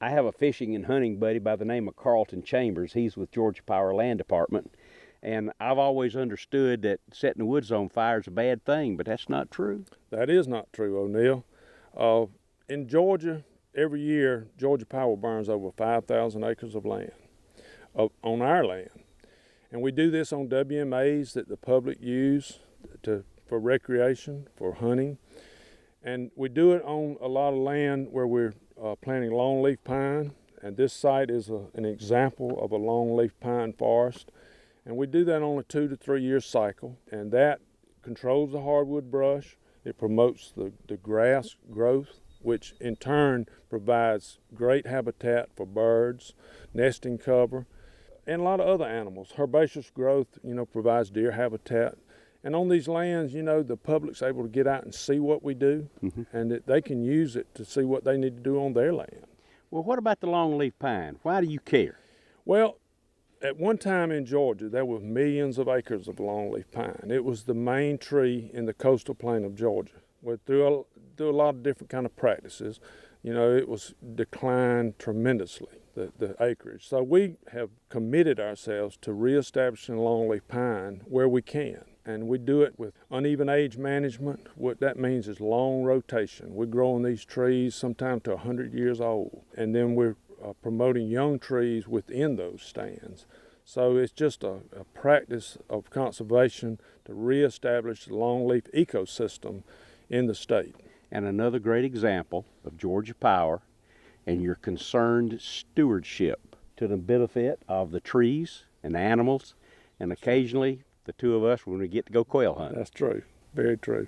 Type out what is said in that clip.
I have a fishing and hunting buddy by the name of Carlton Chambers. He's with Georgia Power Land Department. And I've always understood that setting the woods on fire is a bad thing, but that's not true. That is not true, O'Neill. In Georgia, every year, Georgia Power burns over 5,000 acres of land on our land. And we do this on WMAs that the public use for recreation, for hunting. And we do it on a lot of land where we're planting longleaf pine. And this site is an example of a longleaf pine forest. And we do that on a 2 to 3 year cycle. And that controls the hardwood brush. It promotes the grass growth, which in turn provides great habitat for birds, nesting cover, and a lot of other animals. Herbaceous growth, provides deer habitat. And on these lands, the public's able to get out and see what we do, and that they can use it to see what they need to do on their land. Well, what about the longleaf pine? Why do you care? Well, at one time in Georgia, there were millions of acres of longleaf pine. It was the main tree in the coastal plain of Georgia. Through a lot of different kind of practices, it was declined tremendously, the acreage. So we have committed ourselves to reestablishing longleaf pine where we can. And we do it with uneven age management. What that means is long rotation. We're growing these trees sometimes to 100 years old. And then we're promoting young trees within those stands. So it's just a practice of conservation to reestablish the longleaf ecosystem in the state. And another great example of Georgia Power and your concerned stewardship to the benefit of the trees and the animals, and occasionally the two of us when we get to go quail hunting. That's true. Very true.